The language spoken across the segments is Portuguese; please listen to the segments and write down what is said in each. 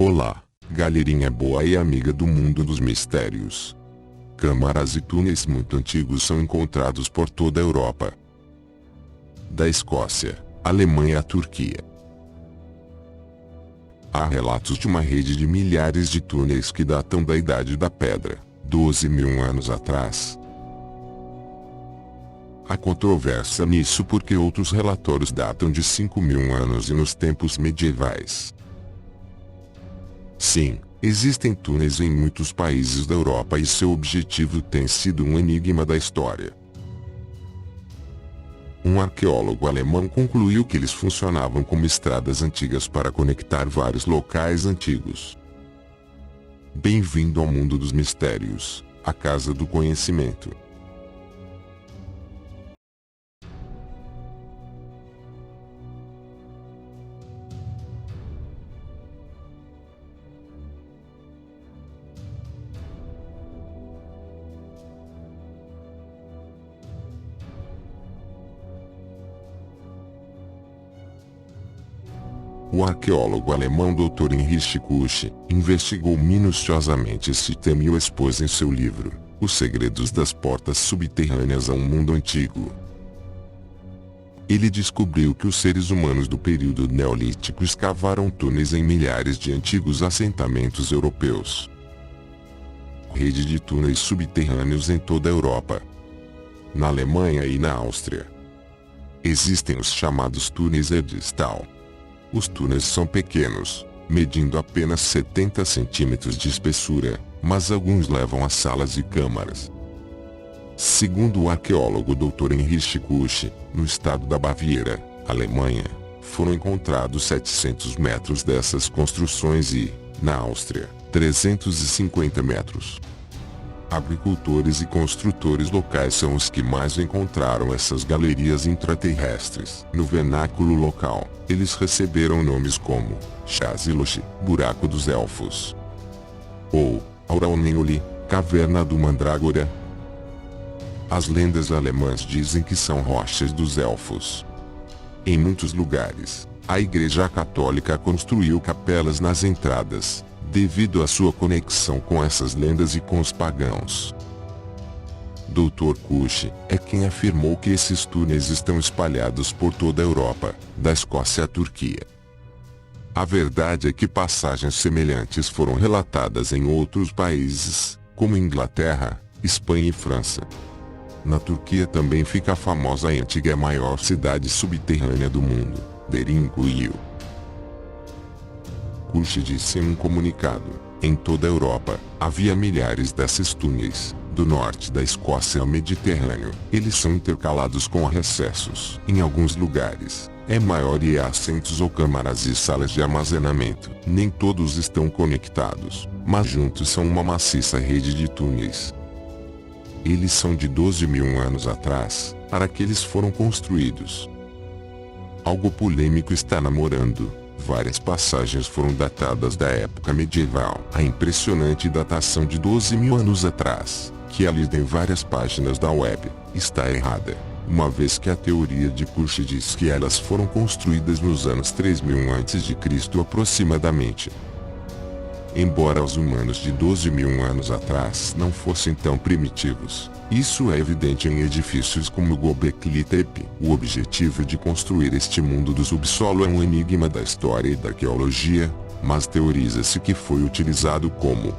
Olá, galerinha boa e amiga do mundo dos mistérios. Câmaras e túneis muito antigos são encontrados por toda a Europa. Da Escócia, Alemanha à Turquia. Há relatos de uma rede de milhares de túneis que datam da Idade da Pedra, 12.000 anos atrás. Há controvérsia nisso porque outros relatórios datam de 5.000 anos e nos tempos medievais. Sim, existem túneis em muitos países da Europa e seu objetivo tem sido um enigma da história. Um arqueólogo alemão concluiu que eles funcionavam como estradas antigas para conectar vários locais antigos. Bem-vindo ao mundo dos mistérios, a casa do conhecimento. O arqueólogo alemão Dr. Heinrich Kusch investigou minuciosamente esse tema e o expôs em seu livro, Os Segredos das Portas Subterrâneas a um Mundo Antigo. Ele descobriu que os seres humanos do período neolítico escavaram túneis em milhares de antigos assentamentos europeus. Rede de túneis subterrâneos em toda a Europa. Na Alemanha e na Áustria. Existem os chamados túneis Erdstall. Os túneis são pequenos, medindo apenas 70 centímetros de espessura, mas alguns levam a salas e câmaras. Segundo o arqueólogo Dr. Heinrich Kusch, no estado da Baviera, Alemanha, foram encontrados 700 metros dessas construções e, na Áustria, 350 metros. Agricultores e construtores locais são os que mais encontraram essas galerias intraterrestres. No vernáculo local, eles receberam nomes como Chaziloche, Buraco dos Elfos, ou Aurauneli, Caverna do Mandrágora. As lendas alemãs dizem que são rochas dos elfos. Em muitos lugares, a Igreja Católica construiu capelas nas entradas, devido à sua conexão com essas lendas e com os pagãos. Dr. Kusch é quem afirmou que esses túneis estão espalhados por toda a Europa, da Escócia à Turquia. A verdade é que passagens semelhantes foram relatadas em outros países, como Inglaterra, Espanha e França. Na Turquia também fica a famosa e antiga e maior cidade subterrânea do mundo, Derinkuyu. Kusch disse em um comunicado: em toda a Europa, havia milhares desses túneis, do norte da Escócia ao Mediterrâneo. Eles são intercalados com recessos. Em alguns lugares, é maior e há assentos ou câmaras e salas de armazenamento. Nem todos estão conectados, mas juntos são uma maciça rede de túneis. Eles são de 12.000 anos atrás, para que eles foram construídos. Algo polêmico está namorando. Várias passagens foram datadas da época medieval. A impressionante datação de 12.000 anos atrás, que é lida em várias páginas da web, está errada, uma vez que a teoria de Kusch diz que elas foram construídas nos anos 3.000 a.C. aproximadamente. Embora os humanos de 12.000 anos atrás não fossem tão primitivos, isso é evidente em edifícios como Göbekli Tepe. O objetivo de construir este mundo do subsolo é um enigma da história e da arqueologia, mas teoriza-se que foi utilizado como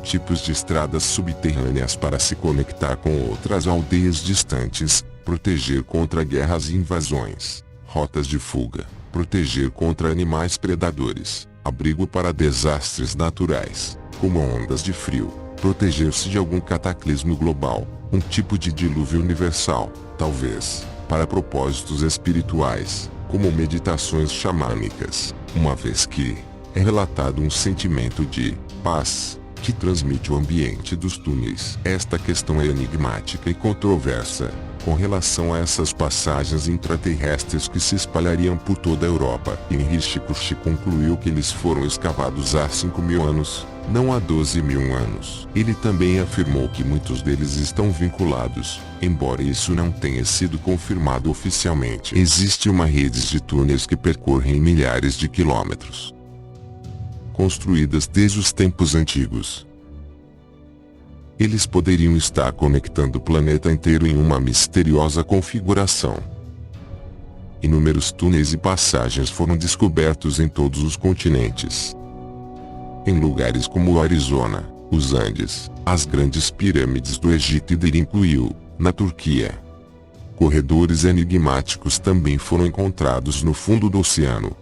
tipos de estradas subterrâneas para se conectar com outras aldeias distantes, proteger contra guerras e invasões, rotas de fuga, proteger contra animais predadores, abrigo para desastres naturais, como ondas de frio, proteger-se de algum cataclismo global, um tipo de dilúvio universal, talvez, para propósitos espirituais, como meditações xamânicas, uma vez que é relatado um sentimento de paz que transmite o ambiente dos túneis. Esta questão é enigmática e controversa, com relação a essas passagens intraterrestres que se espalhariam por toda a Europa. Heinrich Kusch concluiu que eles foram escavados há 5.000 anos, não há 12.000 anos. Ele também afirmou que muitos deles estão vinculados, embora isso não tenha sido confirmado oficialmente. Existe uma rede de túneis que percorrem milhares de quilômetros. construídas desde os tempos antigos. Eles poderiam estar conectando o planeta inteiro em uma misteriosa configuração. Inúmeros túneis e passagens foram descobertos em todos os continentes. Em lugares como o Arizona, os Andes, as grandes pirâmides do Egito e Derinkuyu, na Turquia. Corredores enigmáticos também foram encontrados no fundo do oceano.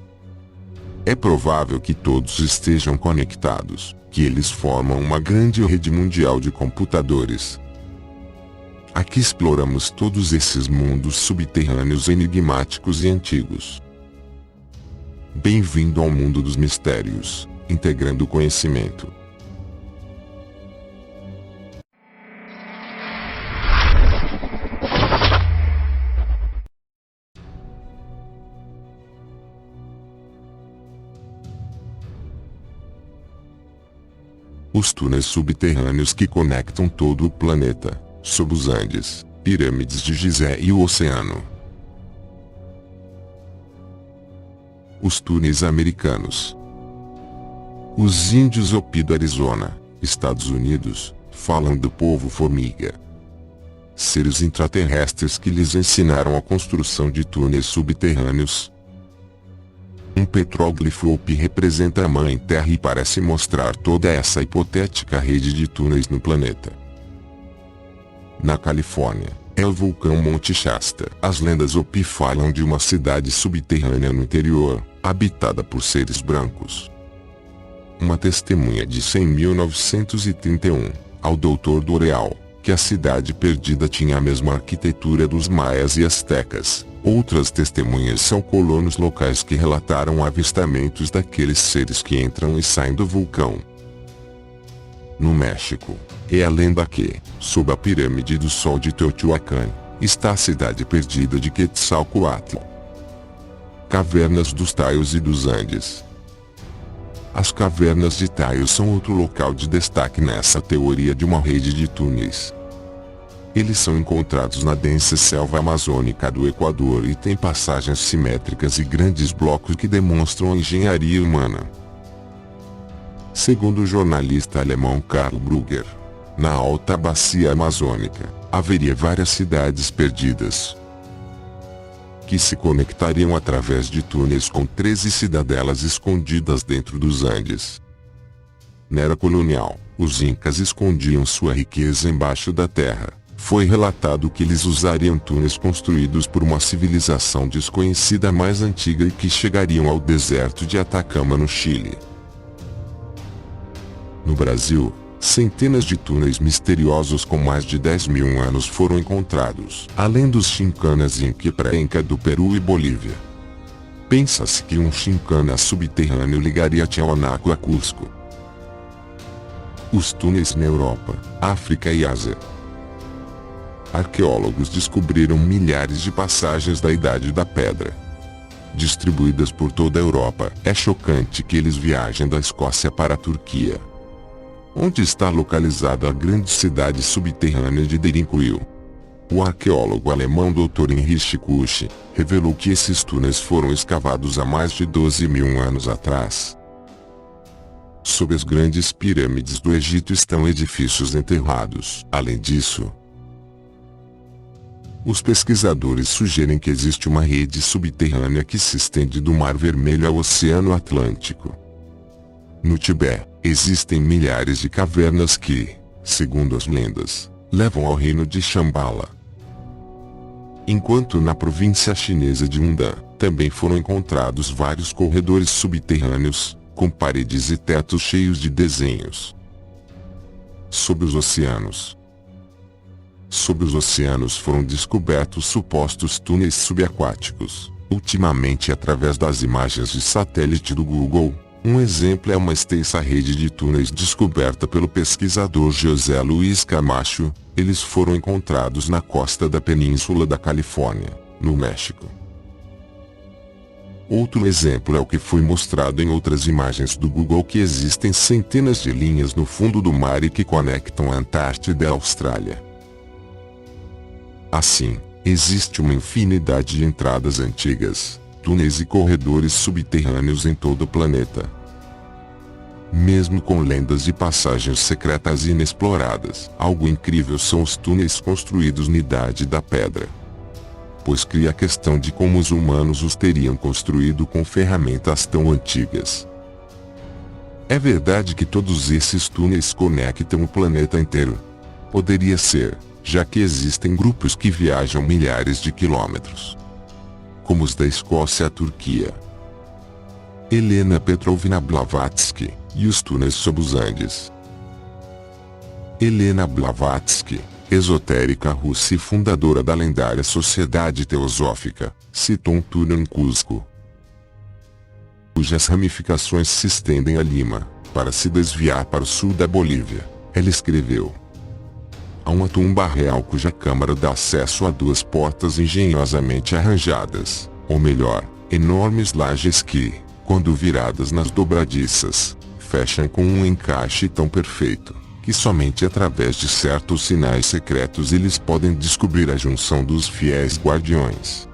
É provável que todos estejam conectados, que eles formam uma grande rede mundial de computadores. Aqui exploramos todos esses mundos subterrâneos enigmáticos e antigos. Bem-vindo ao mundo dos mistérios, integrando o conhecimento. Os túneis subterrâneos que conectam todo o planeta, sob os Andes, pirâmides de Gizé e o oceano. Os túneis americanos. Os índios Hopi do Arizona, Estados Unidos, falam do povo formiga. Seres intraterrestres que lhes ensinaram a construção de túneis subterrâneos. Um petróglifo Hopi representa a Mãe Terra e parece mostrar toda essa hipotética rede de túneis no planeta. Na Califórnia, é o vulcão Monte Shasta. As lendas Hopi falam de uma cidade subterrânea no interior, habitada por seres brancos. Uma testemunha disse em 1931, ao Dr. Doreal, que a cidade perdida tinha a mesma arquitetura dos maias e astecas. Outras testemunhas são colonos locais que relataram avistamentos daqueles seres que entram e saem do vulcão. No México, é a lenda que, sob a pirâmide do Sol de Teotihuacan, está a cidade perdida de Quetzalcoatl. Cavernas dos Taios e dos Andes. As cavernas de Taio são outro local de destaque nessa teoria de uma rede de túneis. Eles são encontrados na densa selva amazônica do Equador e têm passagens simétricas e grandes blocos que demonstram a engenharia humana. Segundo o jornalista alemão Karl Brugger, na Alta Bacia Amazônica, haveria várias cidades perdidas, que se conectariam através de túneis com 13 cidadelas escondidas dentro dos Andes. Na era colonial, os incas escondiam sua riqueza embaixo da terra. Foi relatado que eles usariam túneis construídos por uma civilização desconhecida mais antiga e que chegariam ao deserto de Atacama no Chile. No Brasil, centenas de túneis misteriosos com mais de 10.000 anos foram encontrados, além dos chincanas Inca e pré-Inca do Peru e Bolívia. Pensa-se que um chincana subterrâneo ligaria Tiahuanaco a Cusco. Os túneis na Europa, África e Ásia. Arqueólogos descobriram milhares de passagens da Idade da Pedra, distribuídas por toda a Europa. É chocante que eles viajem da Escócia para a Turquia, onde está localizada a grande cidade subterrânea de Derinkuyu. O arqueólogo alemão Dr. Heinrich Kusch revelou que esses túneis foram escavados há mais de 12.000 anos atrás. Sob as grandes pirâmides do Egito estão edifícios enterrados. Além disso, os pesquisadores sugerem que existe uma rede subterrânea que se estende do Mar Vermelho ao Oceano Atlântico. No Tibete, existem milhares de cavernas que, segundo as lendas, levam ao reino de Shambhala. Enquanto na província chinesa de Yunnan, também foram encontrados vários corredores subterrâneos, com paredes e tetos cheios de desenhos. Sob os oceanos. Sob os oceanos foram descobertos supostos túneis subaquáticos, ultimamente através das imagens de satélite do Google. Um exemplo é uma extensa rede de túneis descoberta pelo pesquisador José Luiz Camacho. Eles foram encontrados na costa da península da Califórnia, no México. Outro exemplo é o que foi mostrado em outras imagens do Google, que existem centenas de linhas no fundo do mar e que conectam a Antártida e a Austrália. Assim, existe uma infinidade de entradas antigas, túneis e corredores subterrâneos em todo o planeta. Mesmo com lendas de passagens secretas e inexploradas, algo incrível são os túneis construídos na Idade da Pedra. Pois cria a questão de como os humanos os teriam construído com ferramentas tão antigas. É verdade que todos esses túneis conectam o planeta inteiro? Poderia ser, já que existem grupos que viajam milhares de quilômetros, como os da Escócia à Turquia. Helena Petrovna Blavatsky e os túneis sob os Andes. Helena Blavatsky, esotérica russa e fundadora da lendária Sociedade Teosófica, citou um túnel em Cusco, cujas ramificações se estendem a Lima, para se desviar para o sul da Bolívia. Ela escreveu: há uma tumba real cuja câmara dá acesso a duas portas engenhosamente arranjadas, ou melhor, enormes lajes que, quando viradas nas dobradiças, fecham com um encaixe tão perfeito, que somente através de certos sinais secretos eles podem descobrir a junção dos fiéis guardiões.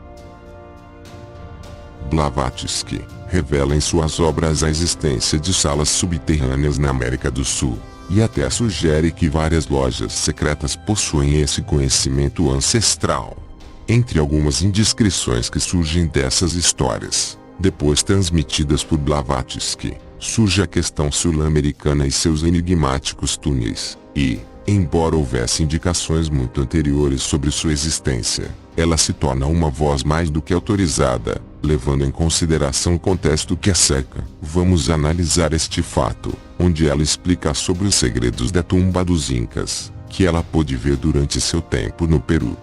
Blavatsky revela em suas obras a existência de salas subterrâneas na América do Sul, e até sugere que várias lojas secretas possuem esse conhecimento ancestral. Entre algumas indiscrições que surgem dessas histórias, depois transmitidas por Blavatsky, surge a questão sul-americana e seus enigmáticos túneis, e, embora houvesse indicações muito anteriores sobre sua existência, ela se torna uma voz mais do que autorizada, levando em consideração o contexto que a cerca. Vamos analisar este fato, onde ela explica sobre os segredos da tumba dos Incas, que ela pôde ver durante seu tempo no Peru.